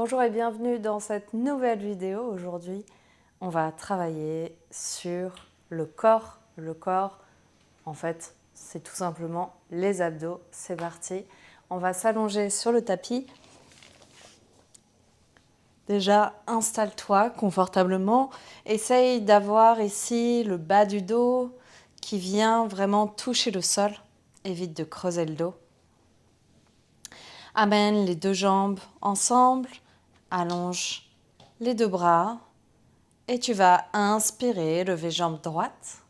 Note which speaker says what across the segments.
Speaker 1: Bonjour et bienvenue dans cette nouvelle vidéo. Aujourd'hui, on va travailler sur le corps. Le corps, en fait, c'est tout simplement les abdos. C'est parti. On va s'allonger sur le tapis. Déjà, installe-toi confortablement. Essaye d'avoir ici le bas du dos qui vient vraiment toucher le sol. Évite de creuser le dos. Amène les deux jambes ensemble. Allonge les deux bras. Et tu vas inspirer, lever jambe droite.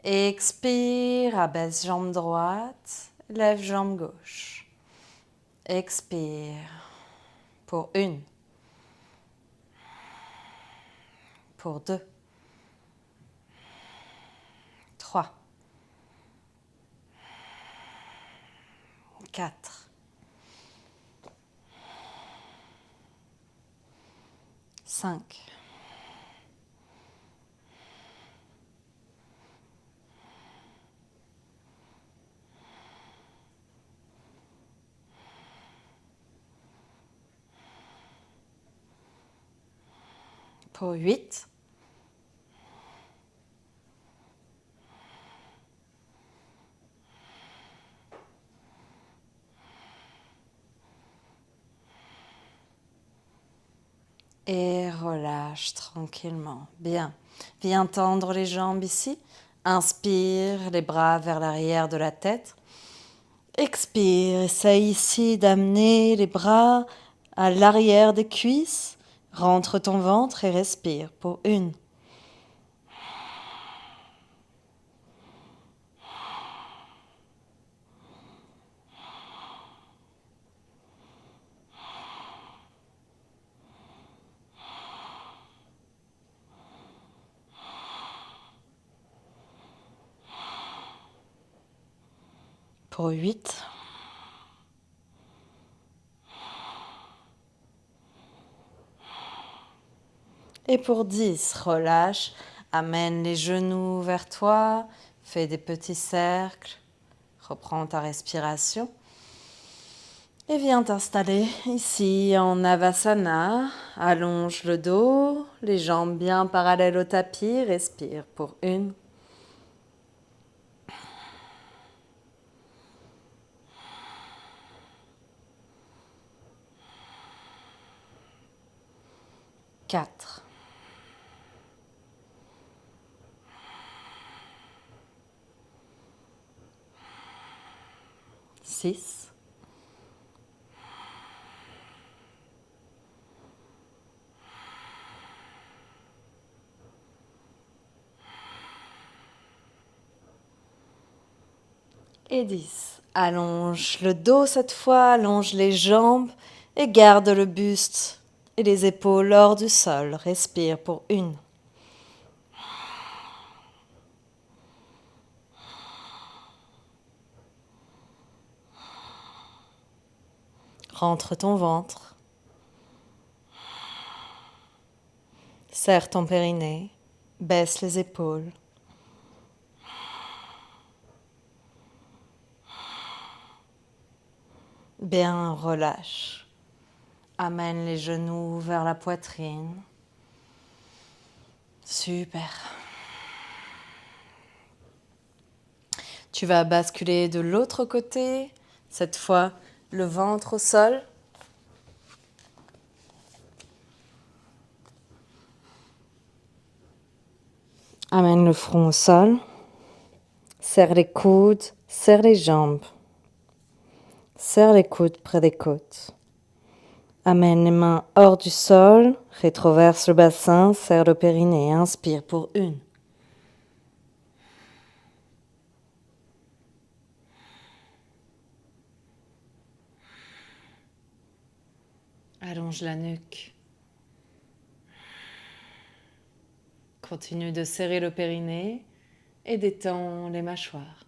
Speaker 1: Expire, abaisse jambe droite. Lève jambe gauche. Expire. Pour 1. Pour 2. 3. 4. 5. 8. Et relâche tranquillement. Bien. Viens tendre les jambes ici. Inspire, les bras vers l'arrière de la tête. Expire, essaye ici d'amener les bras à l'arrière des cuisses. Rentre ton ventre et respire pour 1. Pour 8. Et pour 10, relâche. Amène les genoux vers toi. Fais des petits cercles. Reprends ta respiration. Et viens t'installer ici en Navasana. Allonge le dos, les jambes bien parallèles au tapis. Respire pour 1. 4. 6. 10. Allonge le dos cette fois, allonge les jambes et garde le buste et les épaules hors du sol. Respire pour 1. Rentre ton ventre. Serre ton périnée. Baisse les épaules. Bien, relâche. Amène les genoux vers la poitrine. Super. Tu vas basculer de l'autre côté. Cette fois, le ventre au sol. Amène le front au sol. Serre les coudes, serre les jambes. Serre les coudes près des côtes. Amène les mains hors du sol, rétroverse le bassin, serre le périnée. Inspire pour 1. Allonge la nuque. Continue de serrer le périnée et détends les mâchoires.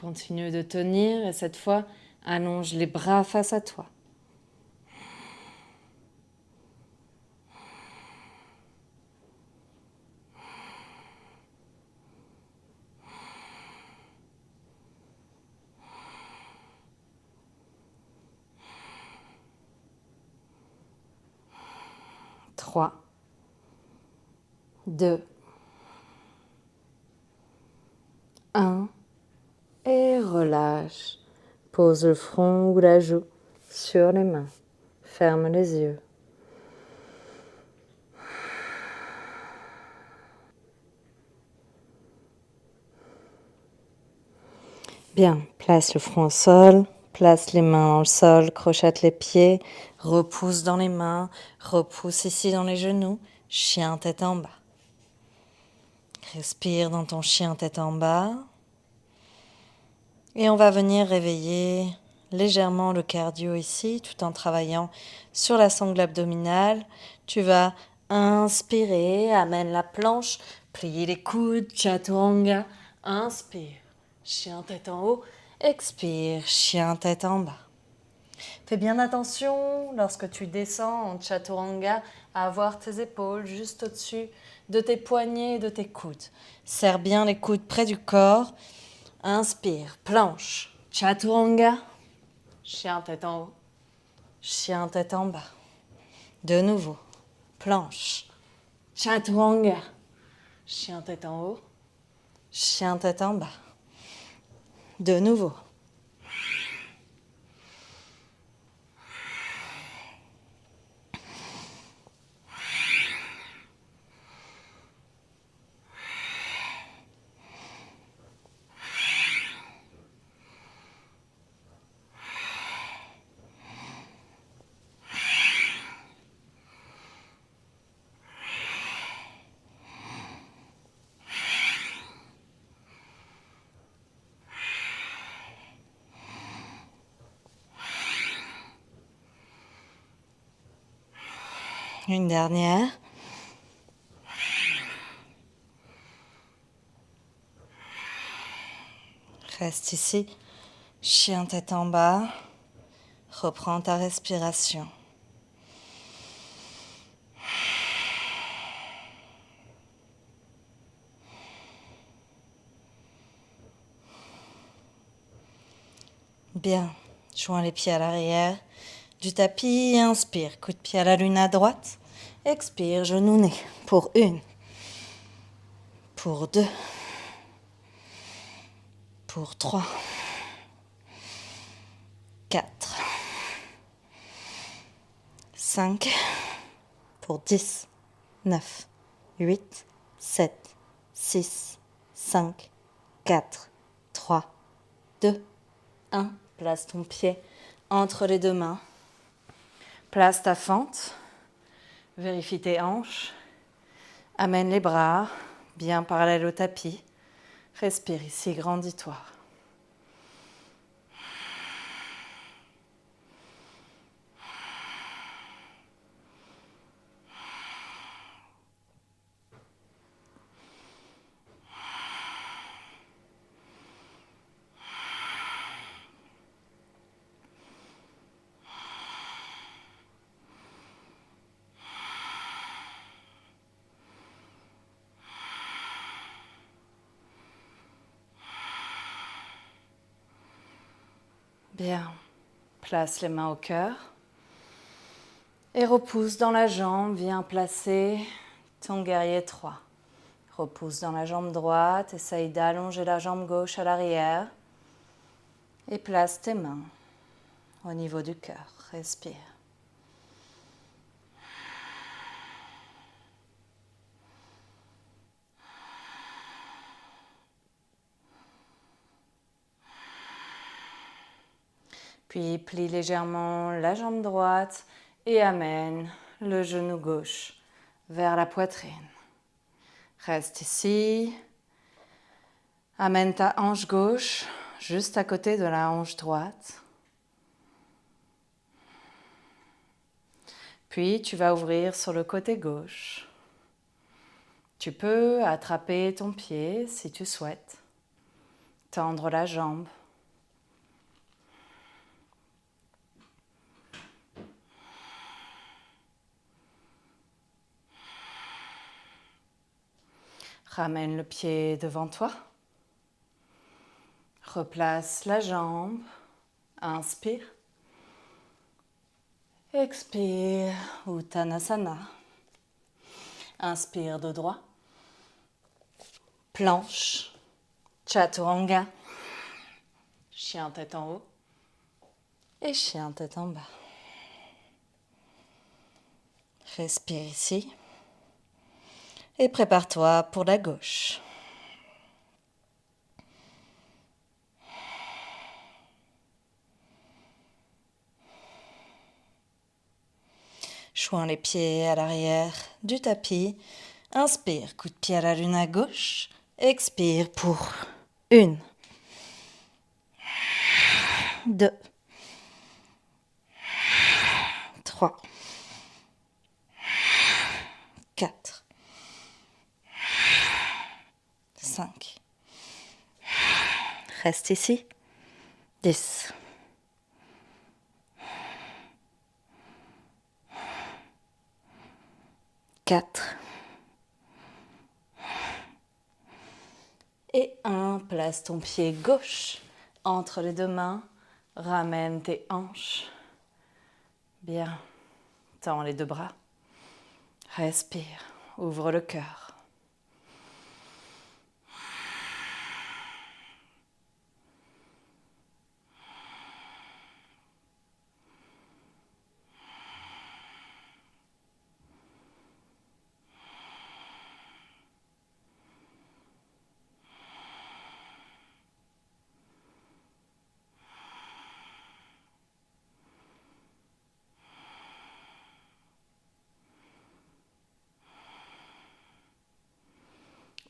Speaker 1: Continue de tenir et cette fois, Allonge les bras face à toi. Trois, 2, 1 et relâche. Pose le front ou la joue sur les mains. Ferme les yeux. Bien, place le front au sol, place les mains dans le sol, crochette les pieds, repousse dans les mains, repousse ici dans les genoux, chien tête en bas. Respire dans ton chien tête en bas. Et on va venir réveiller légèrement le cardio ici, tout en travaillant sur la sangle abdominale. Tu vas inspirer, amène la planche, plier les coudes, chaturanga. Inspire, chien tête en haut. Expire, chien tête en bas. Fais bien attention lorsque tu descends en chaturanga à avoir tes épaules juste au-dessus de tes poignets et de tes coudes. Serre bien les coudes près du corps. Inspire, planche, chaturanga, chien tête en haut, chien tête en bas. De nouveau, planche, chaturanga, chien tête en haut, chien tête en bas. De nouveau. Une dernière. Reste ici, chien tête en bas. Reprends ta respiration. Bien, joins les pieds à l'arrière du tapis, inspire, coup de pied à la lune à droite, expire, genou nez, pour 1, pour 2, pour 3, 4, 5, pour 10, 9, 8, 7, 6, 5, 4, 3, 2, 1. Place ton pied entre les deux mains. Place ta fente. Vérifie tes hanches. Amène les bras bien parallèles au tapis. Respire ici, grandis-toi. Bien. Place les mains au cœur. Et repousse dans la jambe. Viens placer ton guerrier 3. Repousse dans la jambe droite. Essaye d'allonger la jambe gauche à l'arrière. Et place tes mains au niveau du cœur. Respire. Puis plie légèrement la jambe droite et amène le genou gauche vers la poitrine. Reste ici. Amène ta hanche gauche juste à côté de la hanche droite. Puis tu vas ouvrir sur le côté gauche. Tu peux attraper ton pied si tu souhaites. Tendre la jambe. Ramène le pied devant toi. Replace la jambe. Inspire. Expire, Uttanasana. Inspire dos droit. Planche. Chaturanga. Chien tête en haut. Et chien tête en bas. Respire ici. Et prépare-toi pour la gauche. Joins les pieds à l'arrière du tapis. Inspire, coup de pied à la lune à gauche. Expire pour 1, 2, 3, 4, 5. Reste ici. 10. 4. Et 1. Place ton pied gauche entre les deux mains. Ramène tes hanches. Bien. Tends les deux bras. Respire. Ouvre le cœur.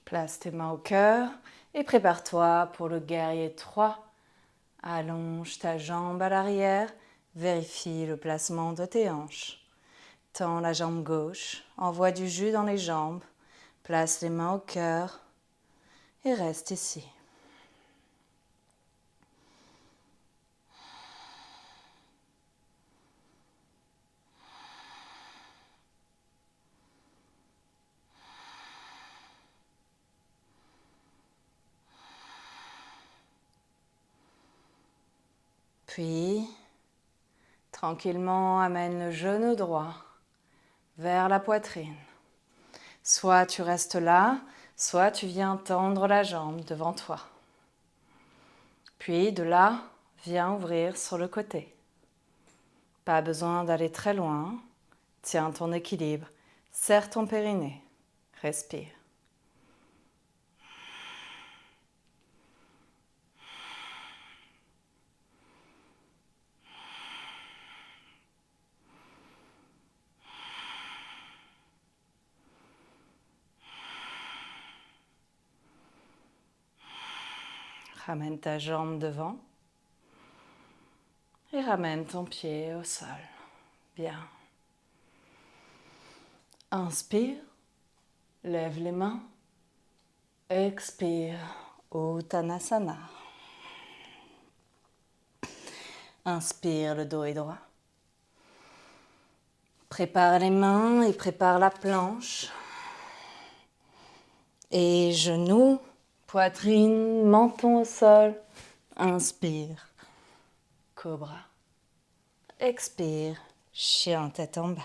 Speaker 1: Place tes mains au cœur et prépare-toi pour le guerrier 3. Allonge ta jambe à l'arrière, vérifie le placement de tes hanches. Tends la jambe gauche, envoie du jus dans les jambes, place les mains au cœur et reste ici. Puis, tranquillement, amène le genou droit vers la poitrine. Soit tu restes là, soit tu viens tendre la jambe devant toi. Puis de là, viens ouvrir sur le côté. Pas besoin d'aller très loin. Tiens ton équilibre. Serre ton périnée. Respire. Ramène ta jambe devant et ramène ton pied au sol. Bien. Inspire, lève les mains. Expire, Uttanasana. Inspire, le dos est droit. Prépare les mains et prépare la planche. Et genoux, poitrine, menton au sol. Inspire, cobra. Expire, chien tête en bas.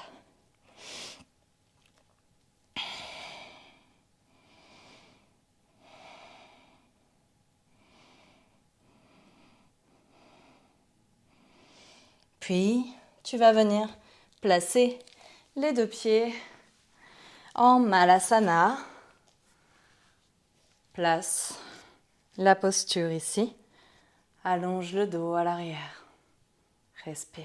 Speaker 1: Puis, tu vas venir placer les deux pieds en Malasana. Place la posture ici. Allonge le dos à l'arrière. Respire.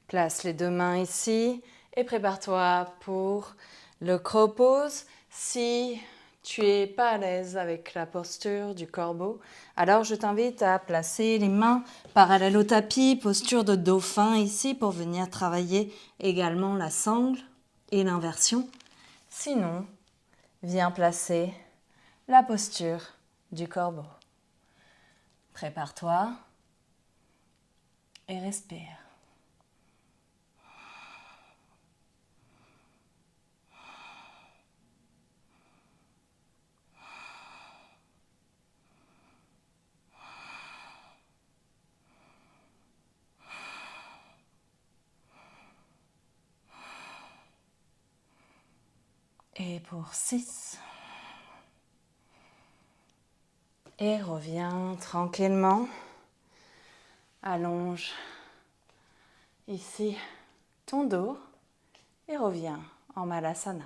Speaker 1: Place les deux mains ici et prépare-toi pour le crow pose. Si tu n'es pas à l'aise avec la posture du corbeau, alors je t'invite à placer les mains parallèles au tapis, posture de dauphin ici pour venir travailler également la sangle et l'inversion. Sinon, viens placer la posture du corbeau. Prépare-toi et respire. Et pour 6. Et reviens tranquillement. Allonge ici ton dos et reviens en Malasana.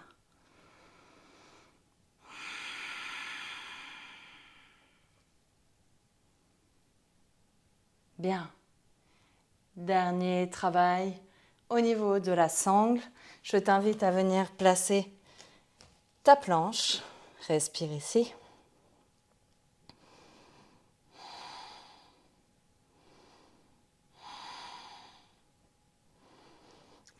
Speaker 1: Bien. Dernier travail au niveau de la sangle. Je t'invite à venir placer ta planche. Respire ici.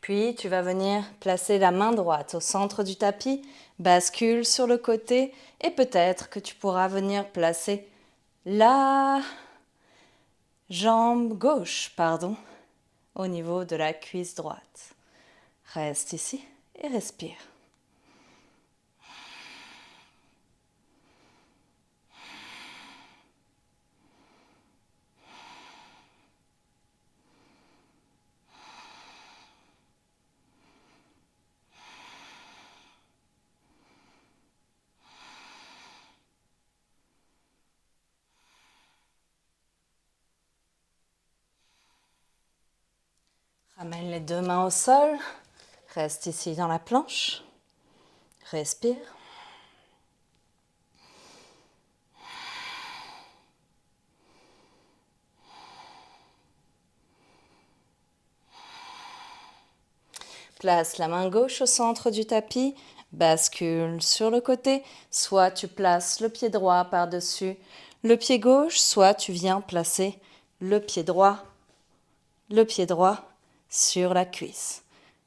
Speaker 1: Puis tu vas venir placer la main droite au centre du tapis, bascule sur le côté et peut-être que tu pourras venir placer la jambe gauche, au niveau de la cuisse droite. Reste ici et respire. Ramène les deux mains au sol. Reste ici dans la planche. Respire. Place la main gauche au centre du tapis. Bascule sur le côté. Soit tu places le pied droit par-dessus le pied gauche, soit tu viens placer le pied droit sur la cuisse.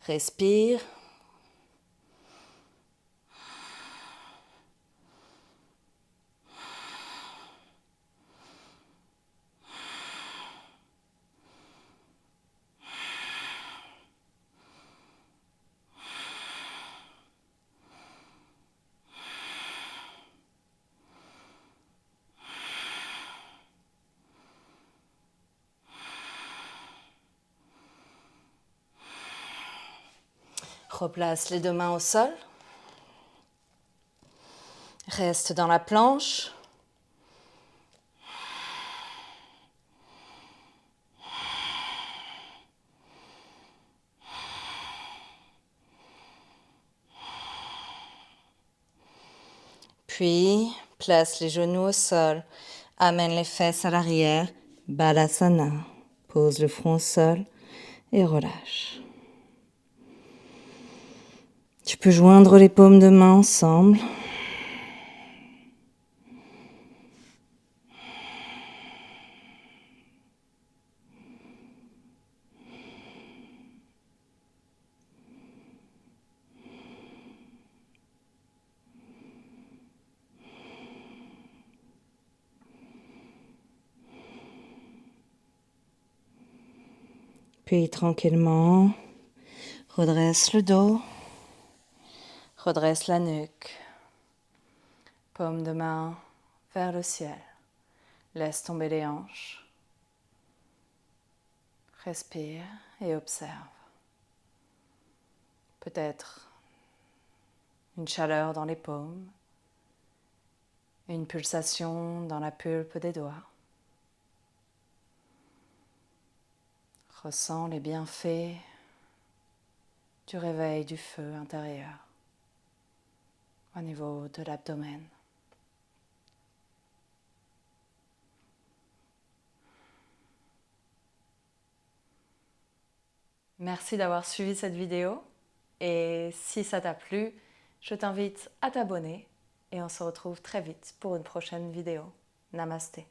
Speaker 1: Respire. Replace les deux mains au sol. Reste dans la planche. Puis, place les genoux au sol. Amène les fesses à l'arrière. Balasana. Pose le front au sol et relâche. Tu peux joindre les paumes de main ensemble. Puis tranquillement, redresse le dos, redresse la nuque, paume de main vers le ciel. Laisse tomber les hanches. Respire et observe. Peut-être une chaleur dans les paumes, une pulsation dans la pulpe des doigts. Ressens les bienfaits du réveil du feu intérieur au niveau de l'abdomen. Merci d'avoir suivi cette vidéo et si ça t'a plu, je t'invite à t'abonner et on se retrouve très vite pour une prochaine vidéo. Namasté.